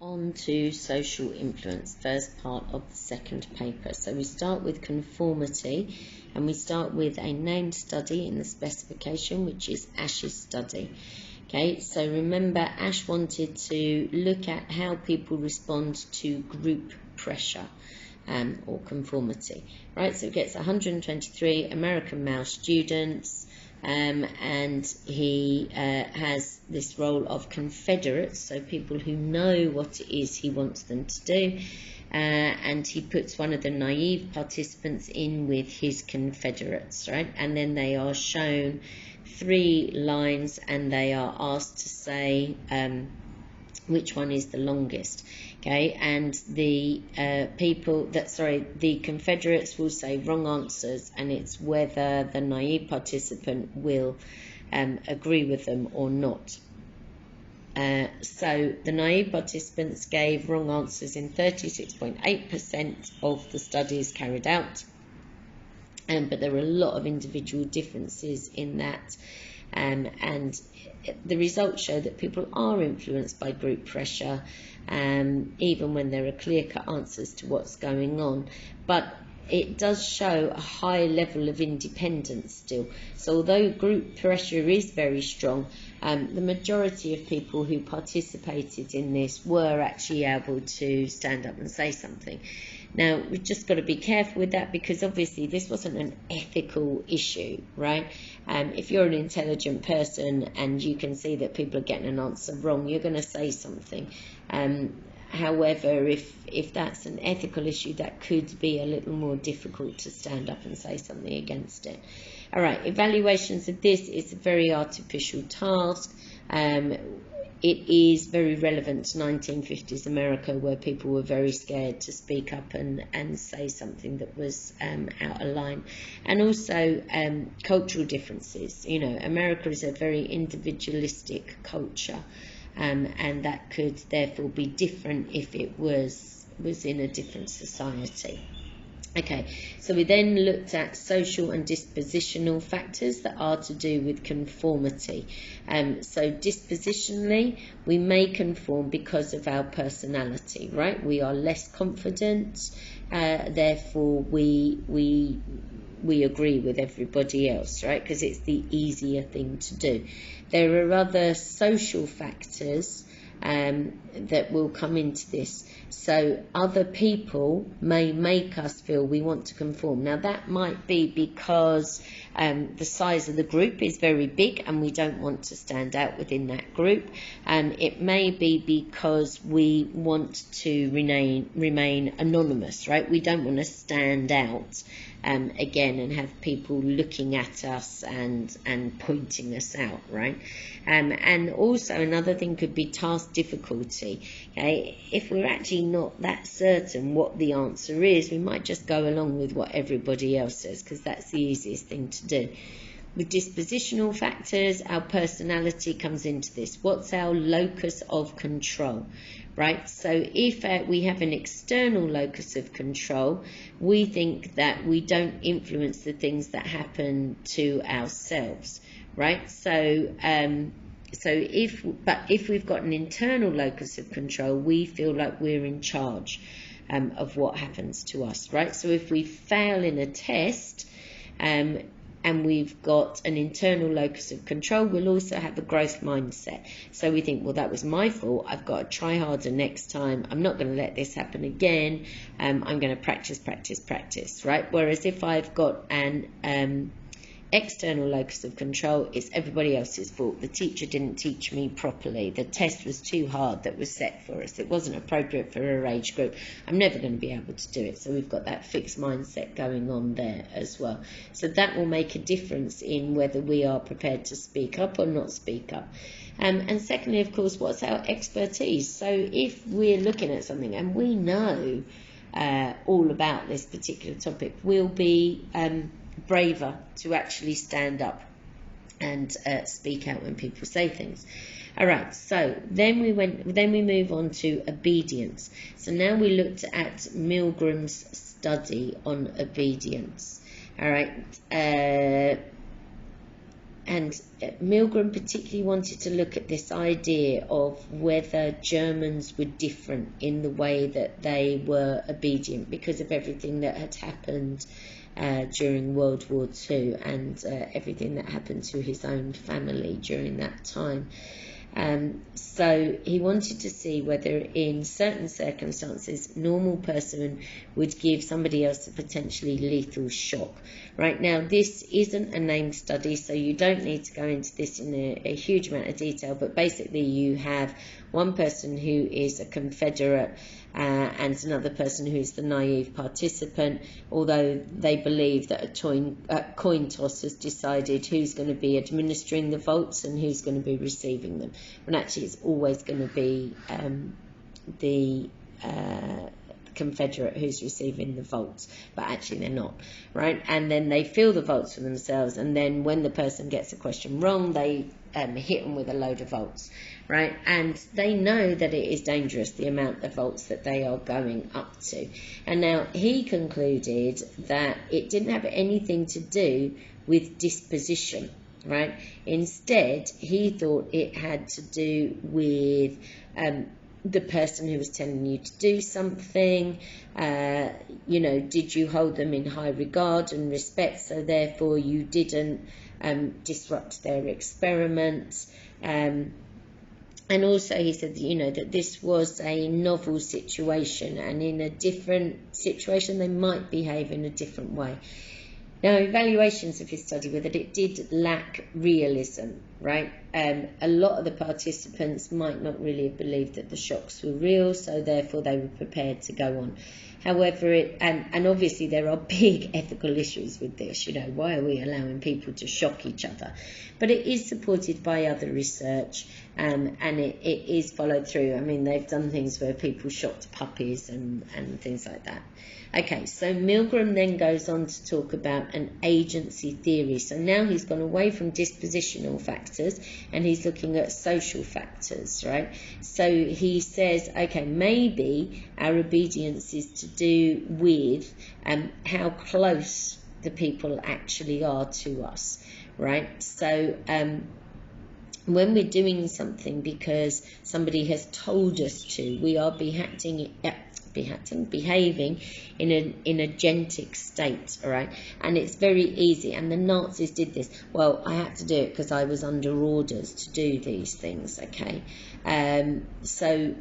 On to social influence, first part of the second paper. So we start with conformity, and we start with a named study in the specification, which is Ash's study. Okay, so remember Ash wanted to look at how people respond to group pressure or conformity, right? So it gets 123 American male students, and he has this role of confederates, so people who know what it is he wants them to do, and he puts one of the naive participants in with his confederates, right? And then they are shown 3 lines and they are asked to say which one is the longest. Okay, and the the confederates will say wrong answers, and it's whether the naive participant will agree with them or not. So the naive participants gave wrong answers in 36.8% of the studies carried out, but there were a lot of individual differences in that, and the results show that people are influenced by group pressure, even when there are clear-cut answers to what's going on. But it does show a high level of independence still. So although group pressure is very strong, the majority of people who participated in this were actually able to stand up and say something. Now, we've just got to be careful with that, because obviously this wasn't an ethical issue, right? If you're an intelligent person and you can see that people are getting an answer wrong, you're going to say something. However, if that's an ethical issue, that could be a little more difficult to stand up and say something against it. All right, evaluations of this is a very artificial task. It is very relevant to 1950s America, where people were very scared to speak up and say something that was out of line. And also cultural differences. You know, America is a very individualistic culture, and that could therefore be different if it was in a different society. Okay, so we then looked at social and dispositional factors that are to do with conformity. So dispositionally, we may conform because of our personality, right? We are less confident, therefore we agree with everybody else, right? Because it's the easier thing to do. There are other social factors that will come into this. So other people may make us feel we want to conform. Now that might be because the size of the group is very big and we don't want to stand out within that group. It may be because we want to remain anonymous, right? We don't want to stand out again and have people looking at us and pointing us out, right? And also another thing could be task difficulty. Okay, if we're actually not that certain what the answer is, we might just go along with what everybody else says, because that's the easiest thing to do. With dispositional factors, our personality comes into this. What's our locus of control, right? So if we have an external locus of control, we think that we don't influence the things that happen to ourselves, right? So if we've got an internal locus of control, we feel like we're in charge of what happens to us, right? So if we fail in a test, and we've got an internal locus of control, we'll also have a growth mindset. So we think, well, that was my fault. I've got to try harder next time. I'm not going to let this happen again. I'm going to practice, right? Whereas if I've got an external locus of control, it's everybody else's fault. The teacher didn't teach me properly. The test was too hard that was set for us. It wasn't appropriate for our age group. I'm never going to be able to do it. So we've got that fixed mindset going on there as well. So that will make a difference in whether we are prepared to speak up or not speak up. And secondly, of course, what's our expertise? So if we're looking at something and we know all about this particular topic, we'll be braver to actually stand up and speak out when people say things. All right, so then we move on to obedience. So now we looked at Milgram's study on obedience. All right, And Milgram particularly wanted to look at this idea of whether Germans were different in the way that they were obedient because of everything that had happened during World War II and everything that happened to his own family during that time. So he wanted to see whether in certain circumstances normal person would give somebody else a potentially lethal shock. Right now, this isn't a named study, so you don't need to go into this in a huge amount of detail, but basically you have one person who is a Confederate and another person who is the naive participant, although they believe that a coin toss has decided who's going to be administering the votes and who's going to be receiving them. And actually it's always going to be the Confederate who's receiving the votes, but actually they're not, right? And then they fill the votes for themselves, and then when the person gets a question wrong, they hit them with a load of votes, right? And they know that it is dangerous, the amount of votes that they are going up to. And now he concluded that it didn't have anything to do with disposition, right? Instead, he thought it had to do with the person who was telling you to do something. Did you hold them in high regard and respect, so therefore you didn't disrupt their experiments. And also he said that this was a novel situation, and in a different situation they might behave in a different way. Now, evaluations of his study were that it did lack realism, right? A lot of the participants might not really have believed that the shocks were real, so therefore they were prepared to go on. However, and obviously there are big ethical issues with this, why are we allowing people to shock each other? But it is supported by other research, and it is followed through. I mean, they've done things where people shocked puppies and things like that. Okay, so Milgram then goes on to talk about an agency theory. So now he's gone away from dispositional factors and he's looking at social factors, right? So he says, okay, maybe our obedience is to do with how close the people actually are to us, right? So when we're doing something because somebody has told us to, we are behaving in an agentic state, all right? And it's very easy, and the Nazis did this. Well, I had to do it because I was under orders to do these things, okay? So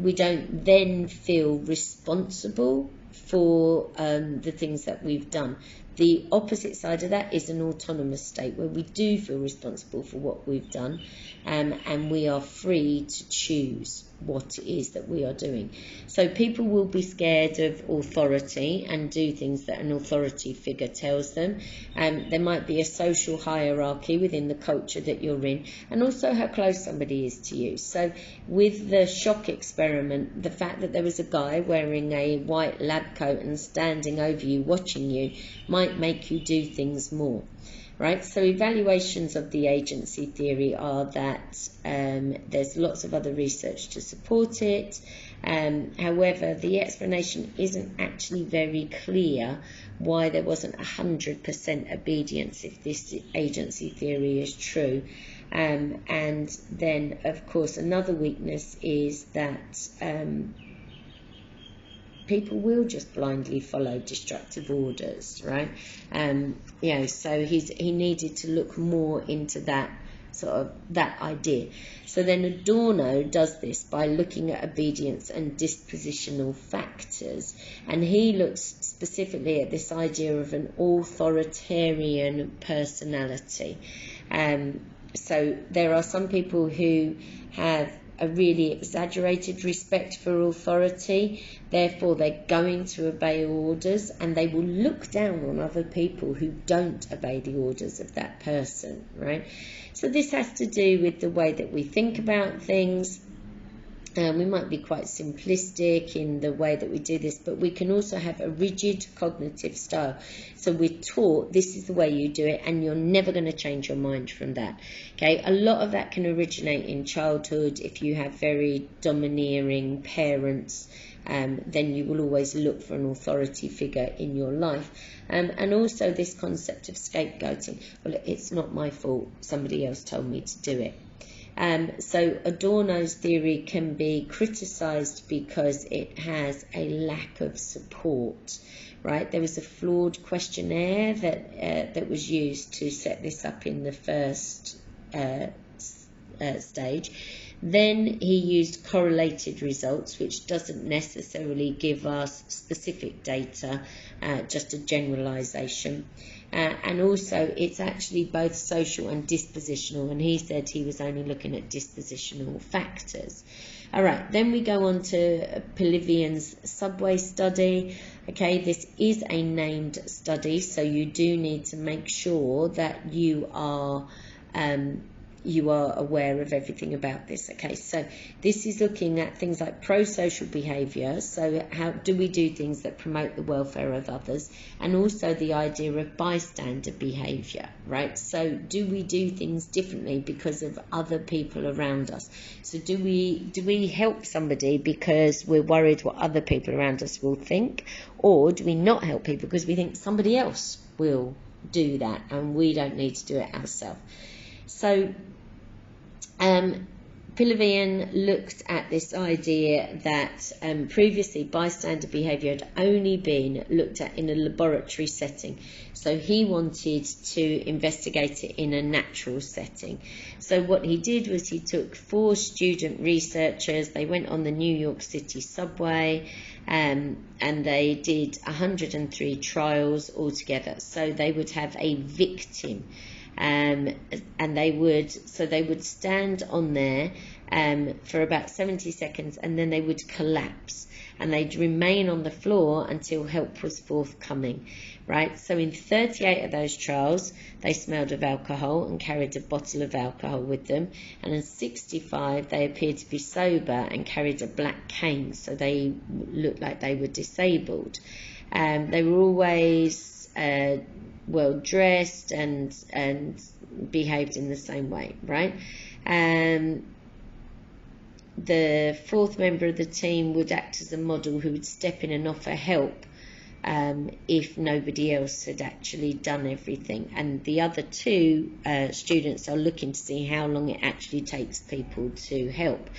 we don't then feel responsible for the things that we've done. The opposite side of that is an autonomous state where we do feel responsible for what we've done, and we are free to choose what it is that we are doing. So people will be scared of authority and do things that an authority figure tells them. There might be a social hierarchy within the culture that you're in, and also how close somebody is to you. So with the shock experiment, the fact that there was a guy wearing a white lab coat and standing over you watching you might make you do things more. Right, so evaluations of the agency theory are that there's lots of other research to support it. However, the explanation isn't actually very clear why there wasn't 100% obedience if this agency theory is true. And then, of course, another weakness is that people will just blindly follow destructive orders, right? So he needed to look more into that idea. So then Adorno does this by looking at obedience and dispositional factors, and he looks specifically at this idea of an authoritarian personality. So there are some people who have a really exaggerated respect for authority, therefore they're going to obey orders, and they will look down on other people who don't obey the orders of that person, right? So this has to do with the way that we think about things. We might be quite simplistic in the way that we do this, but we can also have a rigid cognitive style. So we're taught this is the way you do it, and you're never going to change your mind from that. Okay, a lot of that can originate in childhood if you have very domineering parents then you will always look for an authority figure in your life. And also this concept of scapegoating. Well, it's not my fault, somebody else told me to do it. So Adorno's theory can be criticised because it has a lack of support, right? There was a flawed questionnaire that was used to set this up in the first stage. Then he used correlated results, which doesn't necessarily give us specific data, just a generalisation. And also it's actually both social and dispositional, and he said he was only looking at dispositional factors. All right, then we go on to Bolivians' subway study. Okay, this is a named study, so you do need to make sure that you are aware of everything about this. Okay, so this is looking at things like pro-social behaviour, so how do we do things that promote the welfare of others, and also the idea of bystander behaviour, right? So do we do things differently because of other people around us? So do we help somebody because we're worried what other people around us will think, or do we not help people because we think somebody else will do that and we don't need to do it ourselves? So Bolivian looked at this idea that previously bystander behaviour had only been looked at in a laboratory setting. So he wanted to investigate it in a natural setting. So what he did was he took 4 student researchers, they went on the New York City subway, and they did 103 trials altogether. So they would have a victim. And they would stand on there for about 70 seconds, and then they would collapse, and they'd remain on the floor until help was forthcoming, right? So in 38 of those trials, they smelled of alcohol and carried a bottle of alcohol with them, and in 65 they appeared to be sober and carried a black cane, so they looked like they were disabled. They were always well dressed and behaved in the same way, right? The 4th member of the team would act as a model who would step in and offer help if nobody else had actually done everything, and the other 2 students are looking to see how long it actually takes people to help.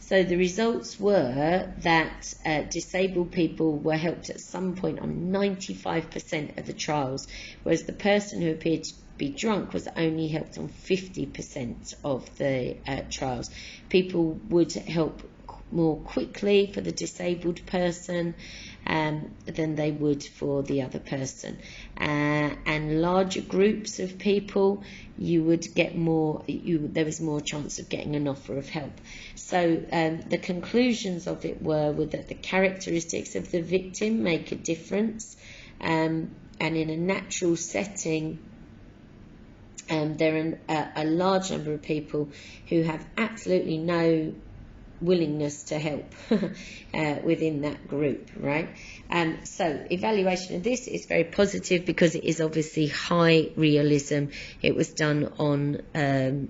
So the results were that disabled people were helped at some point on 95% of the trials, whereas the person who appeared to be drunk was only helped on 50% of the trials. People would help more quickly for the disabled person than they would for the other person. And larger groups of people, you would get more, there was more chance of getting an offer of help. So the conclusions of it were that the characteristics of the victim make a difference, and in a natural setting, there are a large number of people who have absolutely no willingness to help within that group, right? So evaluation of this is very positive because it is obviously high realism. It was done on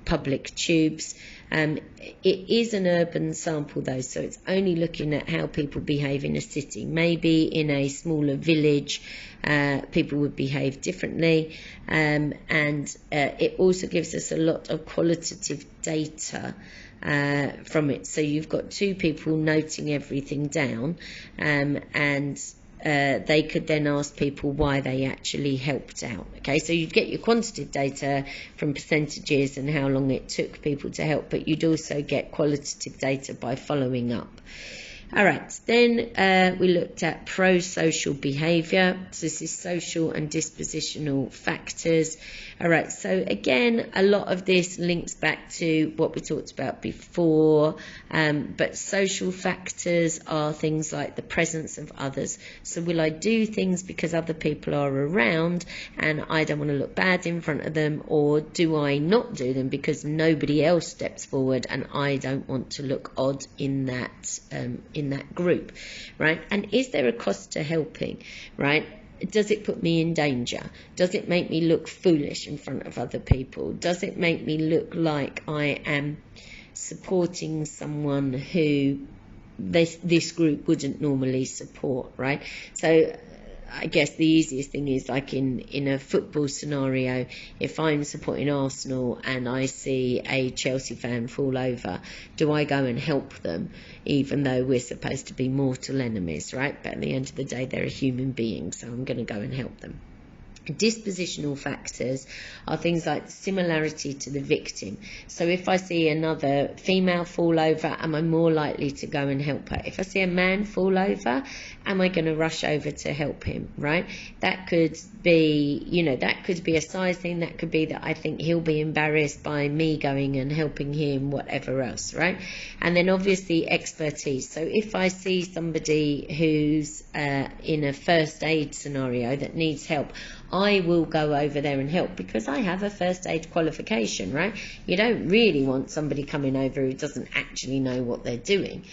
public tubes. It is an urban sample though, so it's only looking at how people behave in a city. Maybe in a smaller village people would behave differently, and it also gives us a lot of qualitative data from it. So you've got 2 people noting everything down, and they could then ask people why they actually helped out. Okay, so you'd get your quantitative data from percentages and how long it took people to help, but you'd also get qualitative data by following up. All right, then we looked at pro-social behaviour. So this is social and dispositional factors. All right, so again, a lot of this links back to what we talked about before, but social factors are things like the presence of others. So will I do things because other people are around and I don't want to look bad in front of them, or do I not do them because nobody else steps forward and I don't want to look odd in that group, right? And is there a cost to helping, right? Does it put me in danger? Does it make me look foolish in front of other people? Does it make me look like I am supporting someone who this group wouldn't normally support, right? So I guess the easiest thing is like in a football scenario, if I'm supporting Arsenal and I see a Chelsea fan fall over, do I go and help them, even though we're supposed to be mortal enemies, right? But at the end of the day, they're a human being, so I'm going to go and help them. Dispositional factors are things like similarity to the victim. So if I see another female fall over, am I more likely to go and help her? If I see a man fall over, am I going to rush over to help him, right? That could be, you know, that could be a size thing. That could be that I think he'll be embarrassed by me going and helping him, whatever else, right? And then obviously expertise. So if I see somebody who's in a first aid scenario that needs help, I will go over there and help because I have a first aid qualification, right? You don't really want somebody coming over who doesn't actually know what they're doing.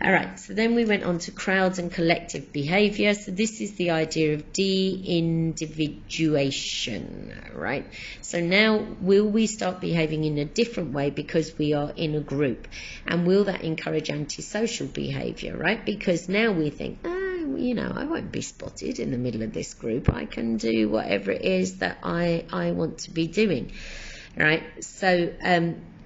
All right, so then we went on to crowds and collective behaviour. So this is the idea of Deindividuation, right? So now, will we start behaving in a different way because we are in a group? And will that encourage antisocial behaviour, right? Because now we think, you know, I won't be spotted in the middle of this group. I can do whatever it is that I want to be doing, right? So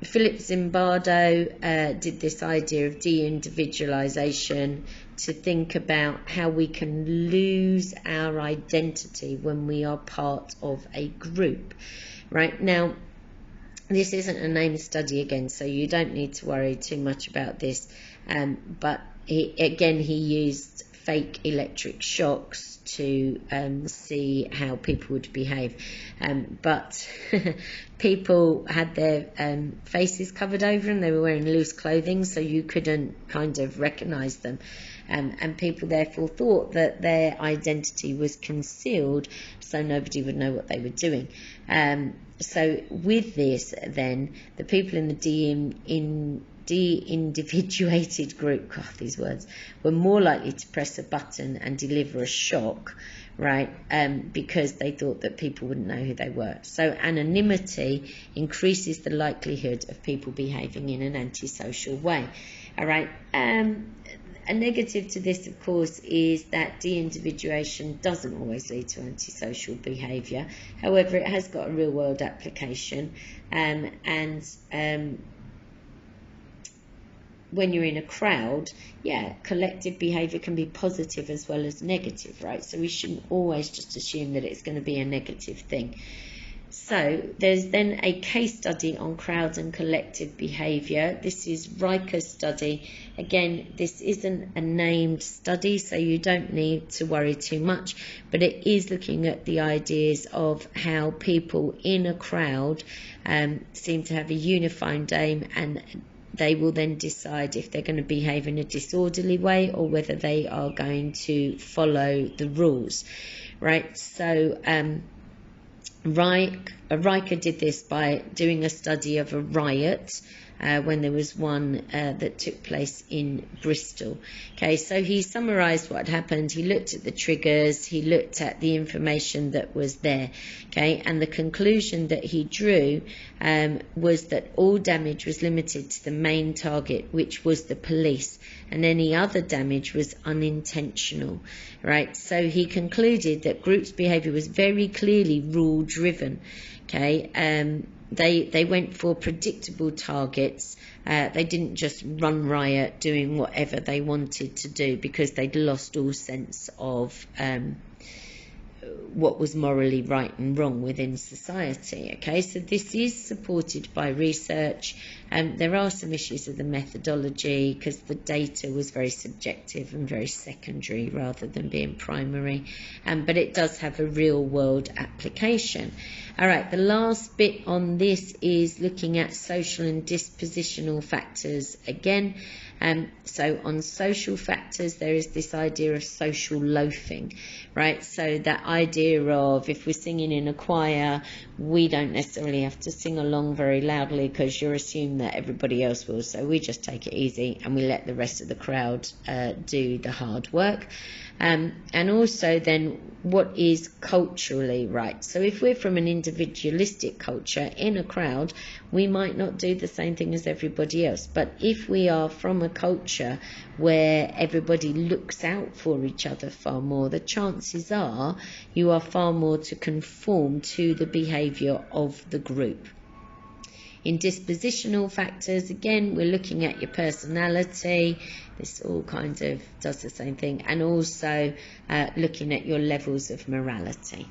Philip Zimbardo did this idea of de-individualization to think about how we can lose our identity when we are part of a group, right? Now, this isn't a named study again, so you don't need to worry too much about this, but he used fake electric shocks to see how people would behave, but people had their faces covered over and they were wearing loose clothing, so you couldn't kind of recognize them, and people therefore thought that their identity was concealed, so nobody would know what they were doing. So with this, then, the people in the de-individuated group, God, these words, were more likely to press a button and deliver a shock, right? Because they thought that people wouldn't know who they were. So anonymity increases the likelihood of people behaving in an antisocial way. All right. A negative to this, of course, is that de-individuation doesn't always lead to antisocial behaviour. However, it has got a real-world application, and when you're in a crowd, collective behaviour can be positive as well as negative, right? So we shouldn't always just assume that it's going to be a negative thing. So there's then a case study on crowds and collective behaviour. This is Riker's study. Again, this isn't a named study, so you don't need to worry too much, but it is looking at the ideas of how people in a crowd seem to have a unifying aim, and they will then decide if they're going to behave in a disorderly way or whether they are going to follow the rules, right? So Riker did this by doing a study of a riot when there was one that took place in Bristol. Okay, so he summarised what had happened. He looked at the triggers. He looked at the information that was there. Okay, and the conclusion that he drew was that all damage was limited to the main target, which was the police, and any other damage was unintentional. Right, so he concluded that groups' behaviour was very clearly rule-driven. Okay, they went for predictable targets. They didn't just run riot doing whatever they wanted to do because they'd lost all sense of what was morally right and wrong within society. Okay, so this is supported by research. There are some issues with the methodology because the data was very subjective and very secondary rather than being primary, but it does have a real world application. All right, the last bit on this is looking at social and dispositional factors again. So on social factors, there is this idea of social loafing, right? So that idea of if we're singing in a choir, we don't necessarily have to sing along very loudly because you're assumed that everybody else will, so we just take it easy and we let the rest of the crowd do the hard work. And also then, what is culturally right? So if we're from an individualistic culture in a crowd, we might not do the same thing as everybody else. But if we are from a culture where everybody looks out for each other far more, the chances are you are far more to conform to the behaviour of the group. In dispositional factors, again, we're looking at your personality. This all kind of does the same thing. And also looking at your levels of morality.